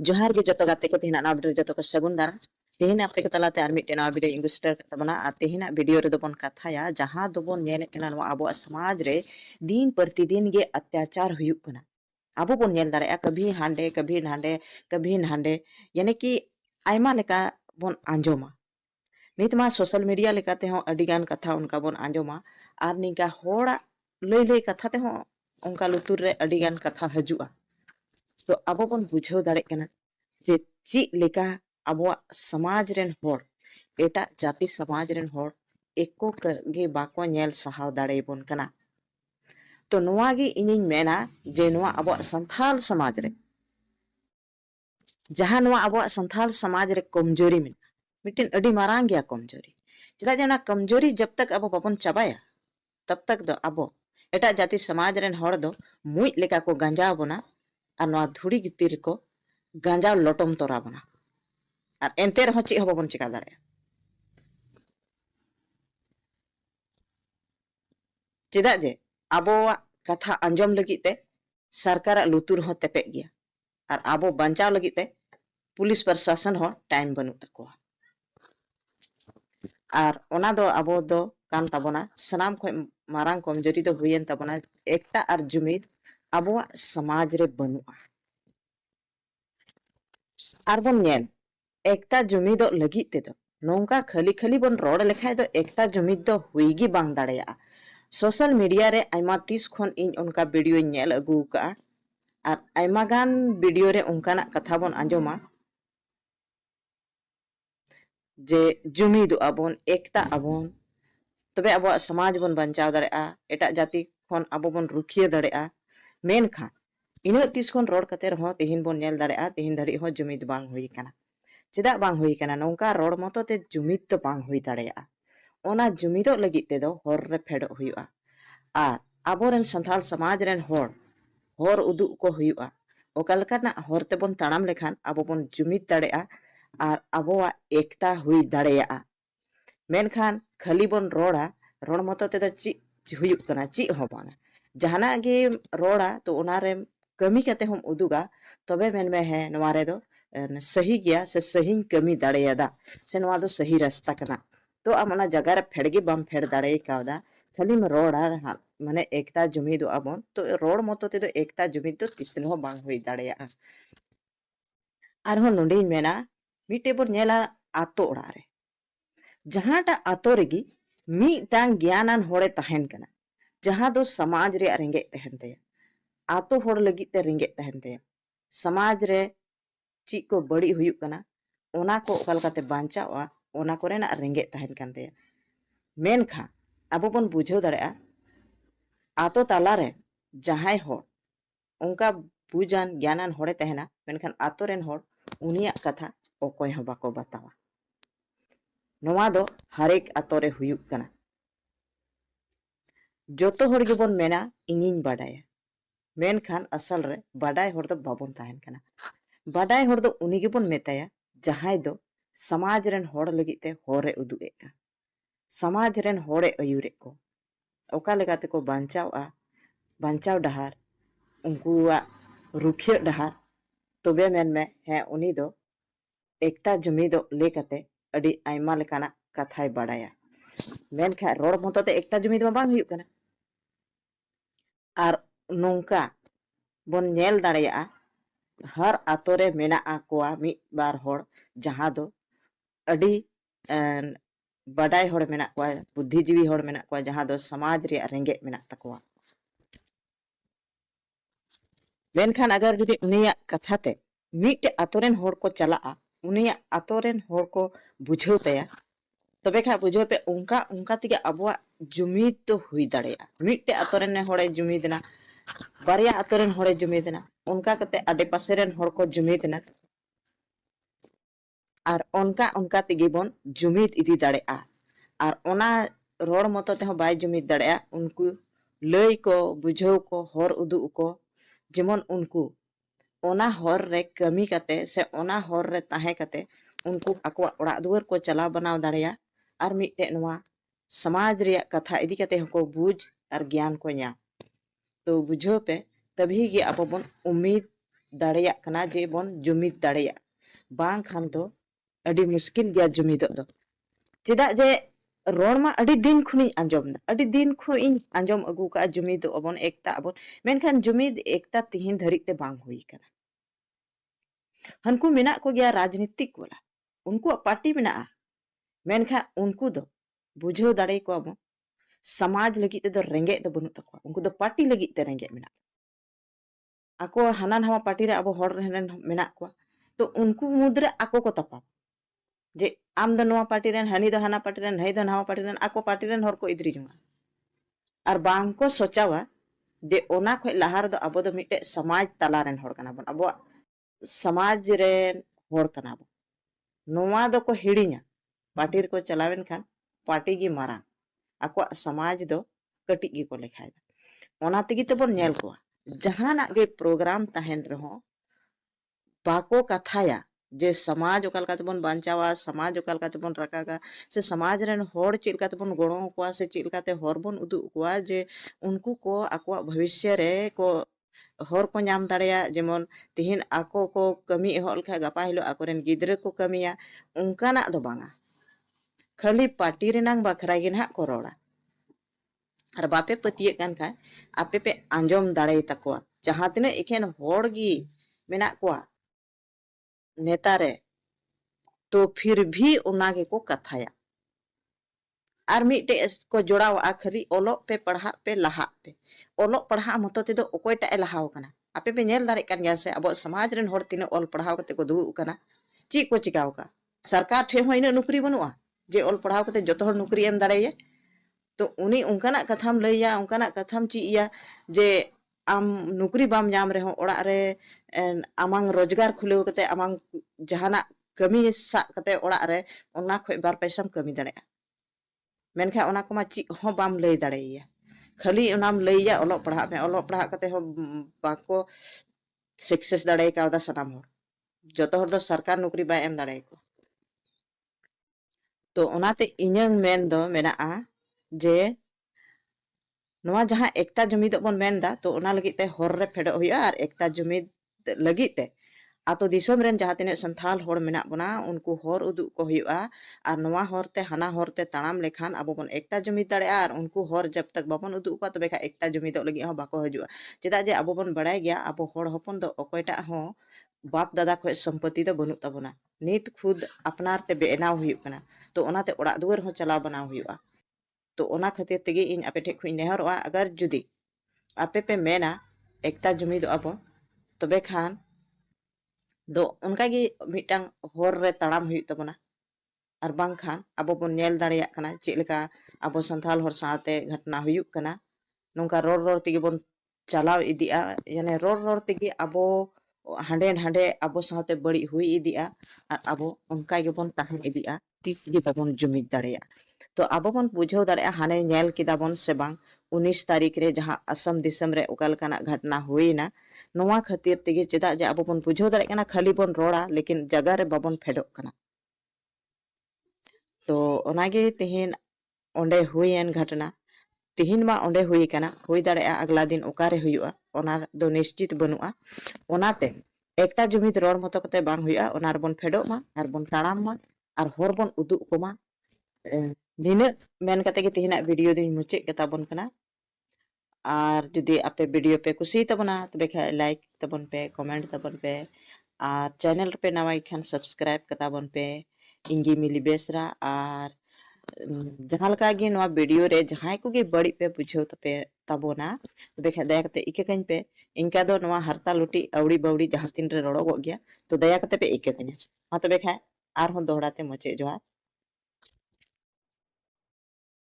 जोहार के जतो गाते को तेहना ना वीडियो जतो को सगुन दारा तेहना आपे को तलाते आर मिटे ना वीडियो इंगुस्टर तबना आ तेहना वीडियो रे दोबन कथाया जहां दोबन नेल केना नवा आबो समाज रे दिन प्रतिदिन गे अत्याचार हुयुक कना आबो बोन नेल दारे कभी हांडे कभी नांडे यानी कि आयमा लेका बोन आंजोमा नितमा सोशल मीडिया लेकाते हो अडिगान कथा उनका बोन आंजोमा आर निका होड़ा लई लई कथा ते हो उनका लुतुर रे अडिगान कथा हजुआ तो आबो बोन बुझाव दाड़े कना जे ची लेका आबो समाज रेन होड़ एटा जाति समाज रेन होड़ एको गे बाको नेल सहाव दाड़े बोन कना तो नोआ गे इनिन मेना जे नोआ आबो संथाल समाज रे जहां नोआ आबो संथाल समाज रे कमजोरी में मिटिन अडी मारांग गया कमजोरी चेदा जे ना कमजोरी जब तक आबो बाबन चाबाया तब तक दो आबो एटा जाति समाज रेन होड़ दो मुई लेका को गंजाव बोना और नोआ धुड़ी गितिर को गंजाव लोटम तोरा बना और एनते रहो ची हबो बन चिका दाड़े चेदा जे आबो कथा अंजम लगित ते सरकार लुतुर हो तेपे गया और आबो बंचाव लगित ते पुलिस प्रशासन हो टाइम बनू तकोआ और ओना दो आबो दो कान तबना सनाम खो मारांग कमजोरी दो हुयन तबना एकता और जुमीद आबो समाज रे बनुआ और बन नेल एकता जुमीद लगित ते दो नोंका खाली खाली बन रोड लेखाय दो एकता जुमीद दो हुईगी बांग दाड़ेया सोशल मीडिया रे आयमा तीस खन इन उनका वीडियो नेल अगू का और आयमा गान वीडियो रे उनकाना कथा बन आंजोमा जे जुमीद आबोन एकता आबोन तबे अब समाज बन बंचाव दाड़ेया एटा जाति खन आबो बन रुखिया दाड़ेया मेनखा इना तीस खन रोड कते रहो तेहिन बन नेल दाड़ेया तेहिन धड़ी हो जुमीद बांग हुई कना चेदा बांग हुई कना नोंका रोड मतो ते जुमीद तो बांग हुई दाड़ेया ओना जुमीदो लगित ते दो होर रे फेडो हुयुआ आर आबोरेन संथाल समाज रेन होर उदु को हुयुआ ओकालकाना होर ते बन ताड़ाम लेखान आबो बन जुमीद दाड़ेया आर आबोआ एकता हुई दाड़ेया मेनखान खाली बन रोड़ा रोड मतो ते ची हुयुक कना ची हो बांगा जहाना गे रोड़ा तो ओनारे कमी कते हम उदुगा तबे मेन में है नवा रे दो सही गया से सही कमी दाड़ेयादा से नवा दो सही रास्ता कना तो आम ओना जगह रे फेड़गे बम फेड़ दाड़े कावदा खाली में रोड़ा माने एकता जुमीद आबोन तो रोड मतो ते दो एकता जुमीद तो तिसनो हो बांग हुई दाड़ेया आर हो नोंडे मेना मिटे बोर नेला आतो ओड़ा रे जहांटा आतो रेगी मिटांग ज्ञानान होड़े तहन कना जहां दो समाज रे रेंगे तहन ते आतो होड़ लगी ते रेंगे तहन ते समाज रे ची को बड़ी हुयुक कना ओना को ओकालकाते बांचावा ओना कोरेना रेंगे तहन कानते मेनखा आबो बन बुझाव दाड़ेया आतो ताला रे जहाय होड़ उनका बुझान ज्ञानान होड़े तहना मेनखान आतो रेन होड़ उनिया कथा ओकोय हो बाको बतावा नोवा दो हरेक आतो रे हुयुक कना जोतो होड़ गे बोन मेना इनिन बाडाया मेनखान असल रे बाडाय होड़ दो बाबोन तहन कना बाडाय होड़ दो उनी गे बोन मेताया जहाय दो समाज रेन होड़ लगित ते होरे उदुग एका समाज रेन होड़े अयुरे को ओका लेकाते को बांचाव डहार उनकुआ रुखिया डहार तबे मेन में है उनी दो एकता जुमीदो लेकाते अडी आयमा लेकाना कथाय बाडाया मेनखा रोड मतो ते एकता जुमीद मा बांग हुयुक कना आर नोंका बोन नेल दाड़ेया हर आतो रे मेना आकोआ मी बार होड़ जहां दो अडी बाडाय होड़ मेना कोआ बुद्धिजीवी होड़ मेना कोआ जहां दो समाज रे रेंगे मेना तकोआ मेनखान अगर जुदी उनिया कथाते मिटे आतोरेन होड़ को चला उनिया आतोरेन होड़ को बुझाव तया तबे खा बुझाव पे उनका तिगे अबुआ जुमीद तो हुई दाड़ेया मिटे आतोरेन होड़े जुमीद ना बारिया आतोरेन होड़े जुमीद ना उनका कते आडे पासेरेन होड़ को जुमीद ना और उनका तिगे बोन जुमीद इदी दाड़ेया और ओना रोड मतो ते हो बाय जुमीद दाड़ेया उनको लई को बुझाव को होर उदु को जेमन उनको ओना होर रे कमी कते से ओना होर रे ताहे कते उनको आको ओड़ा दुआर को चला बनाव दाड़ेया और मिटे नवा समाज रे कथा इदी कते को बुझ और ज्ञान को न्या तो बुझो पे तभी गे अब बन उम्मीद दाड़ेया कना जे बन जुमिद दाड़ेया बांग खान तो अड़ी मुश्किल गया जुमिदों दो चेदा जे रोड मा अड़ी दिन खुनी आंजम दा अड़ी दिन खु इन आंजम अगू का जुमिद अबन एकता अबन मेनखान जुमिद एकता तिहिन धरिक ते बांग हुई कना हनको मेना को गया राजनीतिक वाला उनको पार्टी मेना मेनखा उनको दो बुझाव दाड़े को अब समाज लगी ते दो रेंगे दो बनु तको उनको दो पार्टी लगी ते रेंगे मेना ako hanan hawa party re abo hor rehen menak ko तो उनको मुद्रे आको को तपा जे आम दो नवा पार्टी रेन हनी दो हना पार्टी रेन हई दो नवा पार्टी रेन आको पार्टी रेन हर को इद्री जुमा और बांग को सोचावा जे ओना खो लहार दो अबो दो मिटे समाज तला रेन हर कना बन अबो समाज रेन हर कना बो नवा दो को हिड़िया पार्टी को चलावेन खान पार्टी गी मारा आको समाज दो कटी गी को लेखाय ओना तगी तो बन नेल को जहाना गे प्रोग्राम तहन रहो बाको कथाया जे समाज ओकल का तबन बांचावा समाज ओकल का तबन रकागा से समाज रेन होड़ चिल का तबन गोड़ो कोआ से चिल का ते होर बन उदु कोआ जे उनको को आको भविष्य रे को होर को नाम दाड़ेया जेमन तिहिन आको को कमी एहोल खा गपा हिलो आको रेन गिद्रे को कमिया उनकाना दो बांगा खाली पार्टी रेनांग बाखरा गे ना को रोड़ा और बापे पतिये कान खा आपे पे आंजम दाड़े तकोआ जहां तिने एखेन होड़ गी मेना कोआ नेता रे तो फिर भी उनागे को कथाया और मिटे को जोड़ाव आखरी ओलो पे पढ़ा पे लहा पे ओलो पढ़ा मतो ते दो ओकोयटा ए लहाव कना आपे पे नेल दाड़े कान गया से अब समाज रेन होड़ तिने ओल पढ़ाव कते को दुड़ु कना ची को चिकाव का सरकार ठे हो इना नौकरी बनुआ जे ओल पढ़ाव कते जतो हर नौकरी एम दाड़े तो उनी उनकाना कथाम लैया उनकाना कथाम चिया जे आम नौकरी बाम नाम रहे ओड़ा रे आमांग रोजगार खुलेव कते आमांग जहाना कमी सा कते ओड़ा रे ओना खो बार पैसाम कमी दाड़े मेनखा ओना को मा ची हो बाम लई दाड़ेया खाली ओनाम लैया ओलो पढ़ा कते हो बाको सक्सेस दाड़े कावदा सनाम हो जतो हर दो सरकार नौकरी बा एम दाड़े को तो ओनाते इᱧᱟᱹᱝ मेन दो मेना आ जे नवा जहां एकता जुमिद बन मेनदा तो ओना लगी ते हर रे फेडो हुआ और एकता जुमिद लगी ते आतो दिसम रेन जहां तिने संथाल होड़ मेना बना उनको हर उदु को हुआ और नवा हरते हना हरते ताणाम लेखान अब बन एकता जुमिद दाड़े और उनको हर जब तक बाबन उदु को तबे खा एकता जुमिद लगी हो बाको हजुआ चेदा जे अब बन बड़ाय गया अब हर हपन दो ओकोयटा हो बाप दादा खो संपत्ति दो बनु तबना नित खुद अपनार ते बेनाव हुई कना तो ओनाते ओड़ा दुआर हो चलाव बनाव हुआ तो ओना खातिर तेगे इन आपे ठे खुई नेहरवा अगर जुदी आपे पे मेना एकता जुमिद अब तबे खान दो उनका गी मिटांग होर रे ताड़ाम हुई तबना और बांग खान अब बन नेल दाड़ेया कना चेलका अब संथाल होर साथे घटना हुई कना नोंका रोड रोड तेगे बन चलाव इदिया यानी रोड रोड तेगे अब हांडे हांडे अब साथे बड़ी हुई इदिया और अब उनका गे बन ताहन इदिया तीस गे बाबन जुमिद दाड़ेया तो अब बन बुझाव दाड़े हाने नेल किदा बन से बांग 19 तारीख रे जहां असम दिसम रे ओकल काना घटना हुईना नोवा खातिर तेगे चेदा जे अब बन बुझाव दाड़े कना खाली बन रोड़ा लेकिन जगह रे बाबन फेडो कना तो ओनागे तिहिन ओंडे हुईन घटना तिहिन मा ओंडे हुई कना हुई दाड़े अगला दिन ओकारे हुआ ओना दो निश्चित बनुआ ओनाते एकता जुमिद रोड मतो कते बांग हुआ ओना रे बन फेडो मा और बन ताड़ाम मा और हर बन उदु कोमा निने मेन कते के तिहिना वीडियो दिन मुचे कता बन कना और जुदी आपे वीडियो पे कुसी तबना तबे खा लाइक तबन पे कमेंट तबन पे और चैनल पे नवा खान सब्सक्राइब कता बन पे इंगी मिली बेसरा और जहां लका गे नवा वीडियो रे जहां को गे बड़ी पे बुझाव तपे तबोना तबे खा दया कते इके कइन पे इनका दो नवा हरता लुटी अवड़ी बवड़ी जहां तीन रे रोड़ो गो गया तो दया कते पे इके कइन हाँ तबे खा आर हो दोहराते मचे जोहार।